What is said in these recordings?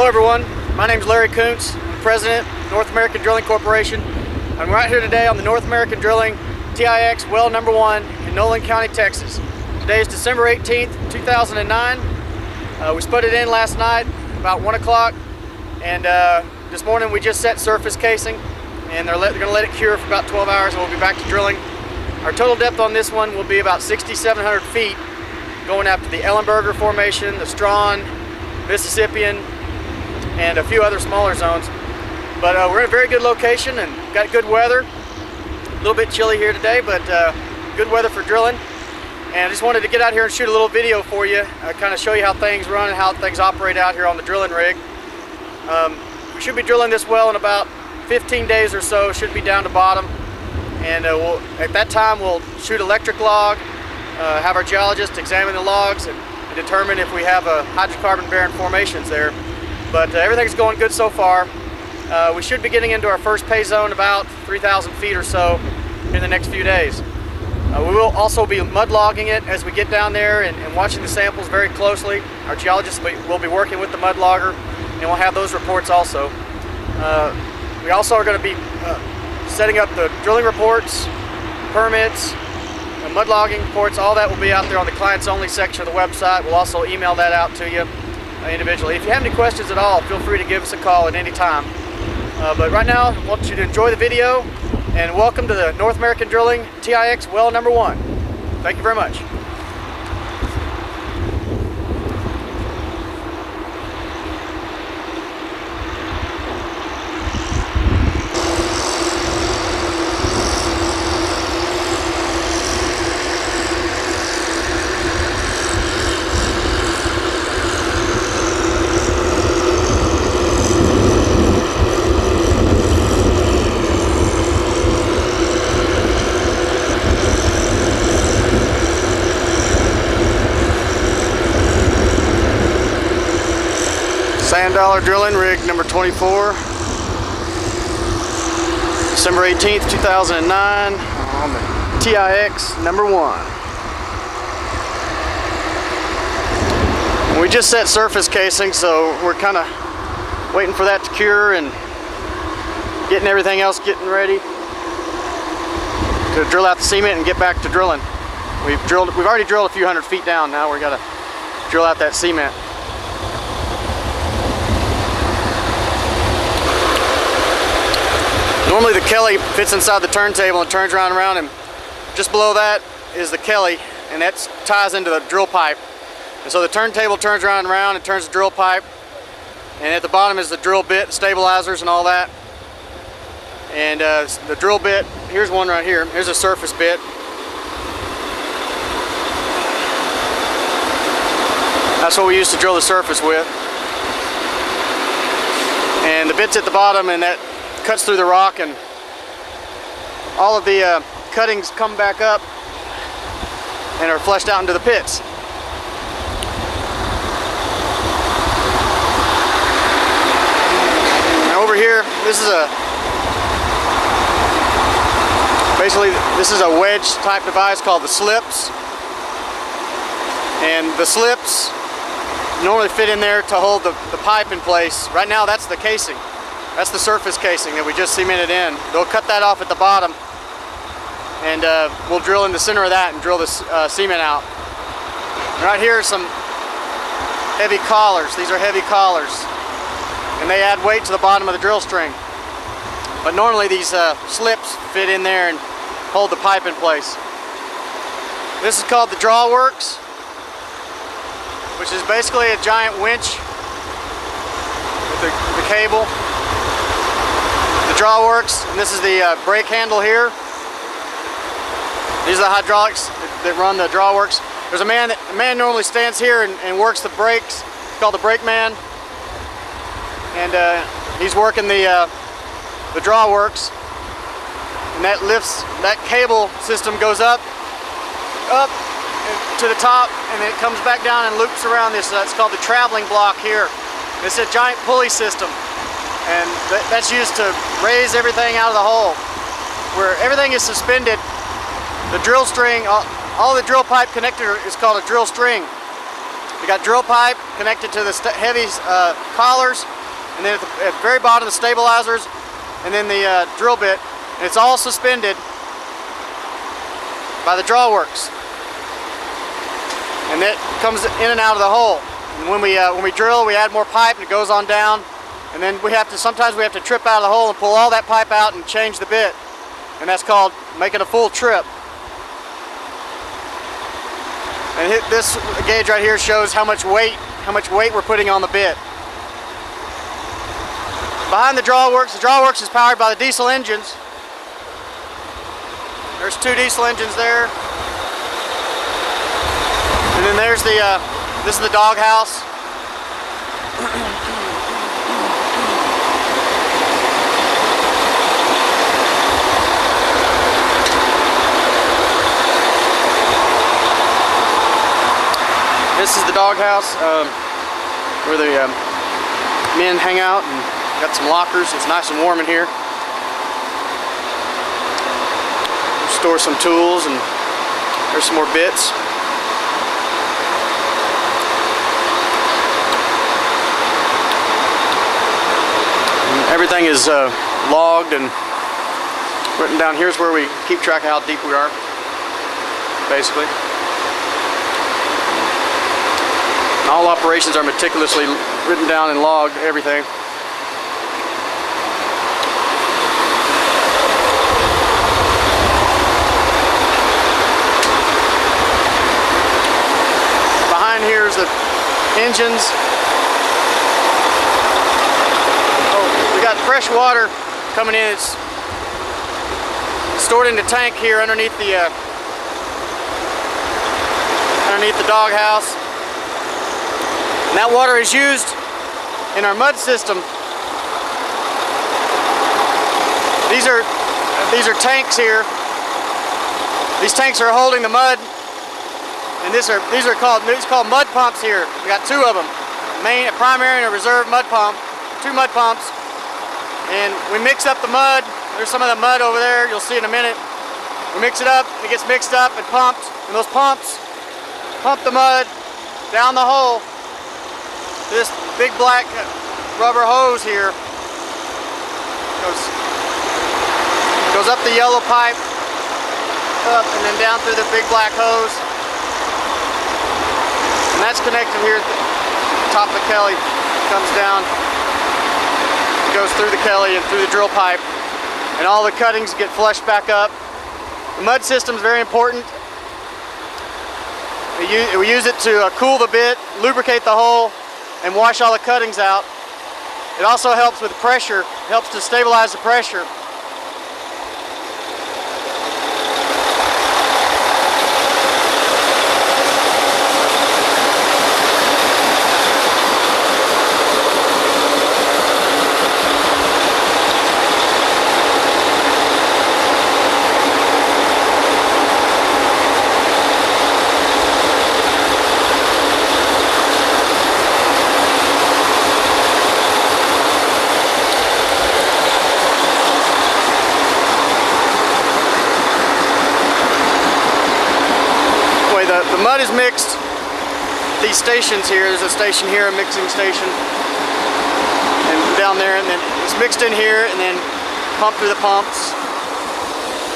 Hello everyone, my name is Larry Kuntz, I'm President of North American Drilling Corporation. I'm right here today on the North American Drilling TIX well number 1 in Nolan County, Texas. Today is December 18th, 2009. We spudded in last night about 1 o'clock, and this morning we just set surface casing, and they're going to let it cure for about 12 hours and we'll be back to drilling. Our total depth on this one will be about 6,700 feet, going after the Ellenberger Formation, the Strawn, Mississippian, and a few other smaller zones. But we're in a very good location and got good weather. A little bit chilly here today, but good weather for drilling. And I just wanted to get out here and shoot a little video for you, kind of show you how things run and how things operate out here on the drilling rig. We should be drilling this well in about 15 days or so, should be down to bottom. And at that time we'll shoot electric log, have our geologist examine the logs and determine if we have hydrocarbon bearing formations there. But everything's going good so far. We should be getting into our first pay zone about 3,000 feet or so in the next few days. We will also be mud logging it as we get down there and watching the samples very closely. Our geologist will be working with the mud logger, and we'll have those reports also. We also are going to be setting up the drilling reports, permits, mud logging reports. All that will be out there on the clients only section of the website. We'll also email that out to you individually. If you have any questions at all, feel free to give us a call at any time. But right now, I want you to enjoy the video and welcome to the North American Drilling TIX well number 1. Thank you very much. Sand Dollar Drilling rig number 24, December 18th, 2009 on the TIX number 1. We just set surface casing, so we're kind of waiting for that to cure and getting everything else ready to drill out the cement and get back to drilling. We've already drilled a few hundred feet down. Now we got to drill out that cement. Normally the Kelly fits inside the turntable and turns around, and just below that is the Kelly, and that ties into the drill pipe. And so the turntable turns around and turns the drill pipe, and at the bottom is the drill bit, stabilizers and all that. And the drill bit, here's one right here, here's a surface bit. That's what we used to drill the surface with. And the bit's at the bottom, and that cuts through the rock, and all of the cuttings come back up and are flushed out into the pits. Now over here, this is a wedge type device called the slips, and the slips normally fit in there to hold the pipe in place. Right now that's the casing. That's the surface casing that we just cemented in. They'll cut that off at the bottom, and we'll drill in the center of that and drill the cement out. And right here are some heavy collars. These are heavy collars, and they add weight to the bottom of the drill string. But normally these slips fit in there and hold the pipe in place. This is called the Drawworks, which is basically a giant winch with the cable. The Drawworks, and this is the brake handle here. These are the hydraulics that run the Drawworks. There's a man normally stands here and works the brakes. It's called the brake man, and he's working the Drawworks, and that cable system goes up to the top, and then it comes back down and loops around this. It's called the traveling block here. It's a giant pulley system, and that's used to raise everything out of the hole. Where everything is suspended, the drill string, all the drill pipe connector is called a drill string. We got drill pipe connected to the heavy collars, and then at the very bottom the stabilizers, and then the drill bit. And it's all suspended by the drawworks, and it comes in and out of the hole. And when we drill, we add more pipe, and it goes on down. And then sometimes we have to trip out of the hole and pull all that pipe out and change the bit, and that's called making a full trip. And this gauge right here shows how much weight we're putting on the bit. Behind the drawworks is powered by the diesel engines. There's 2 diesel engines there. And then there's this is the doghouse. This is the doghouse where the men hang out, and got some lockers. It's nice and warm in here. Store some tools, and there's some more bits. And everything is logged and written down. Here's where we keep track of how deep we are, basically. And all operations are meticulously written down and logged, everything. Here's the engines. Oh, we got fresh water coming in. It's stored in the tank here underneath the doghouse. And that water is used in our mud system. These are tanks here. These tanks are holding the mud. And these are called mud pumps here. We got 2 of them, a primary and a reserve mud pump, 2 mud pumps. And we mix up the mud. There's some of the mud over there. You'll see in a minute. We mix it up. It gets mixed up and pumped. And those pumps pump the mud down the hole. This big black rubber hose here goes up the yellow pipe, up and then down through the big black hose. And that's connected here at the top of the Kelly. Comes down, goes through the Kelly and through the drill pipe, and all the cuttings get flushed back up. The mud system is very important. We use it to cool the bit, lubricate the hole, and wash all the cuttings out. It also helps with pressure, helps to stabilize the pressure. The mud is mixed. These stations here, there's a station here, a mixing station, and down there, and then it's mixed in here, and then pumped through the pumps,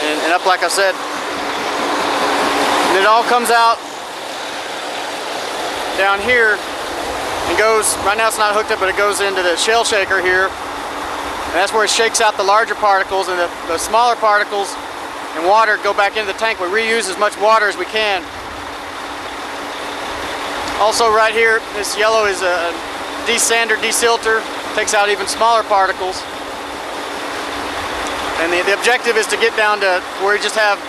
and up like I said. And it all comes out down here and goes, right now it's not hooked up, but it goes into the shell shaker here, and that's where it shakes out the larger particles, and the smaller particles and water go back into the tank. We reuse as much water as we can. Also right here, this yellow is a desander, desilter, takes out even smaller particles. And the objective is to get down to where we just have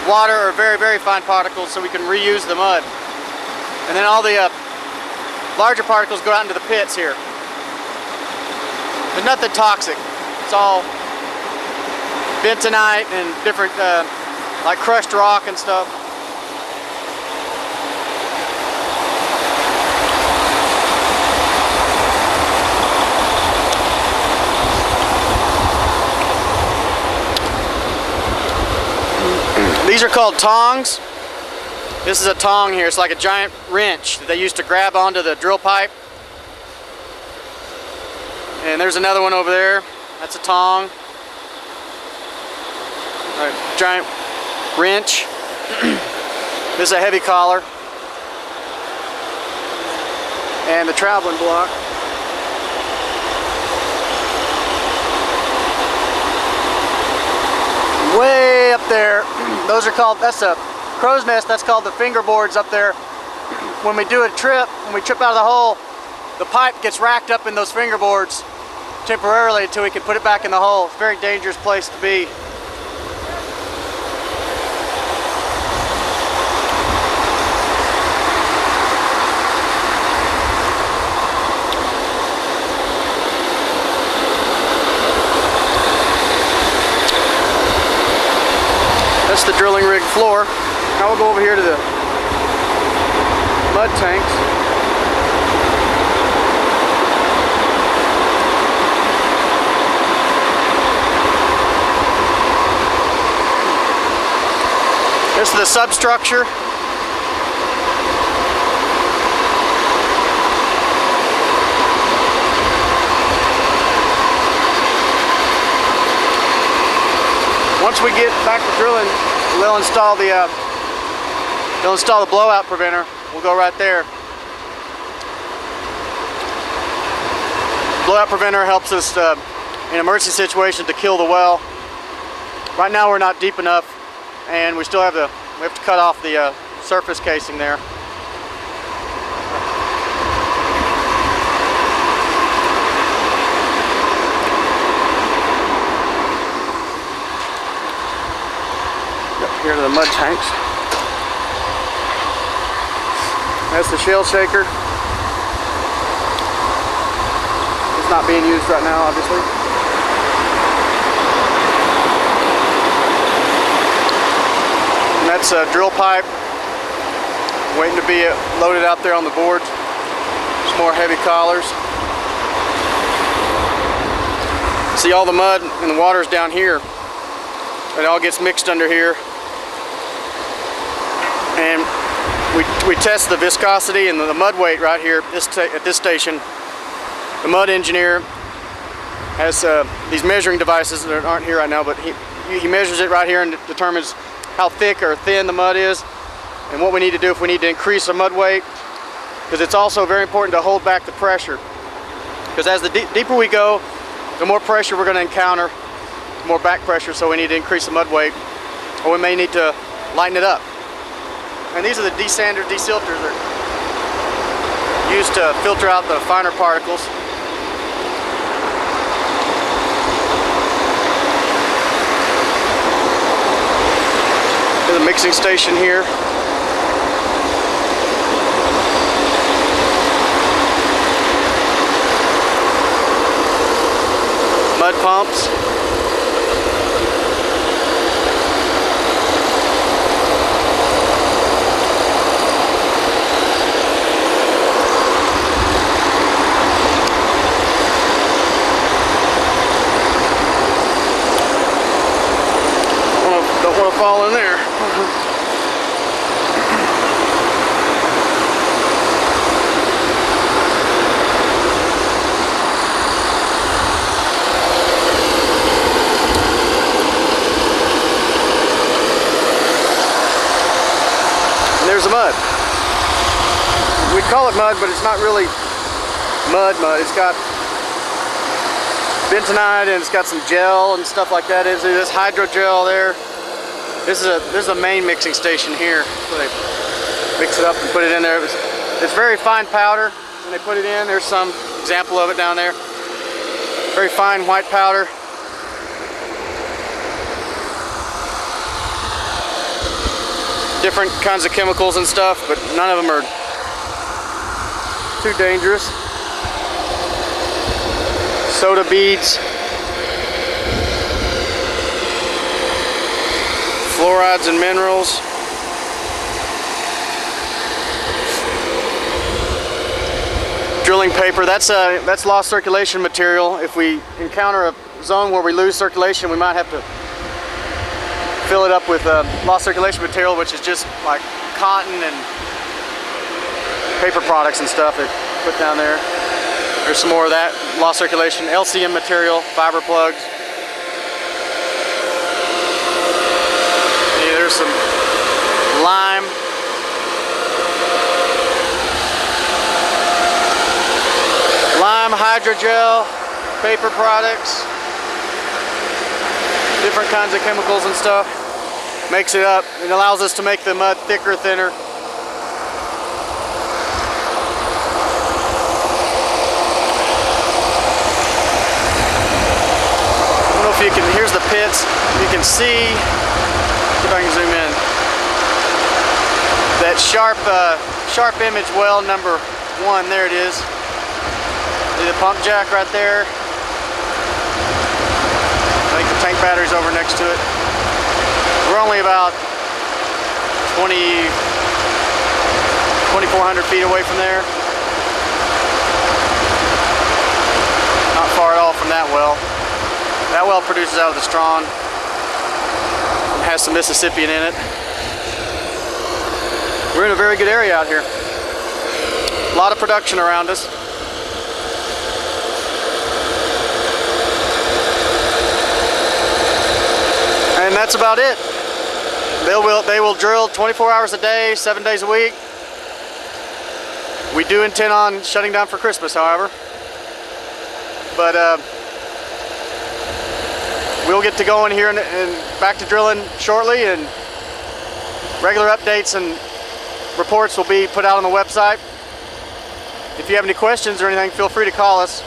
water or very, very fine particles so we can reuse the mud. And then all the larger particles go out into the pits here. There's nothing toxic. It's all bentonite and different, like crushed rock and stuff. These are called tongs. This is a tong here. It's like a giant wrench that they used to grab onto the drill pipe. And there's another one over there. That's a tong. A giant wrench. This is a heavy collar. And the traveling block. Way up there, those are called, that's a crow's nest, that's called the fingerboards up there. When we do a trip, when we trip out of the hole, the pipe gets racked up in those fingerboards temporarily until we can put it back in the hole. It's a very dangerous place to be. That's the drilling rig floor. Now we'll go over here to the mud tanks. This is the substructure. Once we get back to drilling, they'll install the blowout preventer. We'll go right there. Blowout preventer helps us in emergency situations to kill the well. Right now we're not deep enough, and we have to cut off the surface casing there. Here to the mud tanks. That's the shale shaker. It's not being used right now, obviously. And that's a drill pipe waiting to be loaded out there on the board. Some more heavy collars. See all the mud and the water's down here. It all gets mixed under here. And we test the viscosity and the mud weight right here at this station. The mud engineer has these measuring devices that aren't here right now, but he measures it right here and determines how thick or thin the mud is and what we need to do if we need to increase the mud weight, because it's also very important to hold back the pressure, because as the deeper we go, the more pressure we're going to encounter, more back pressure, so we need to increase the mud weight, or we may need to lighten it up. And these are the desanders, desilters that are used to filter out the finer particles. There's a mixing station here. Mud pumps. Don't want to fall in there. And there's the mud. We call it mud, but it's not really mud. It's got bentonite and it's got some gel and stuff like that. There's this hydrogel there. This is a main mixing station here. So they mix it up and put it in there. It's very fine powder when they put it in. There's some example of it down there. Very fine white powder. Different kinds of chemicals and stuff, but none of them are too dangerous. Soda beads. Fluorides and minerals. Drilling paper, that's lost circulation material. If we encounter a zone where we lose circulation, we might have to fill it up with low circulation material, which is just like cotton and paper products and stuff that put down there. There's some more of that low circulation LCM material, fiber plugs. Yeah, there's some lime. Lime hydrogel, paper products, different kinds of chemicals and stuff. Makes it up. It allows us to make the mud thicker, thinner. I don't know if you can, here's the pits. You can see, if I can zoom in, that sharp image well number 1, there it is. See the pump jack right there. I think the tank battery's over next to it. We're only about 2,400 feet away from there. Not far at all from that well. That well produces out of the Strawn. It has some Mississippian in it. We're in a very good area out here. A lot of production around us. And that's about it. They will drill 24 hours a day, 7 days a week. We do intend on shutting down for Christmas, however. But we'll get to going here and back to drilling shortly, and regular updates and reports will be put out on the website. If you have any questions or anything, feel free to call us.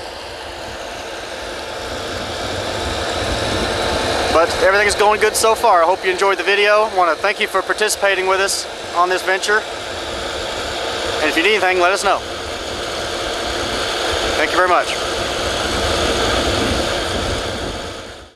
But everything is going good so far. I hope you enjoyed the video. I want to thank you for participating with us on this venture. And if you need anything, let us know. Thank you very much.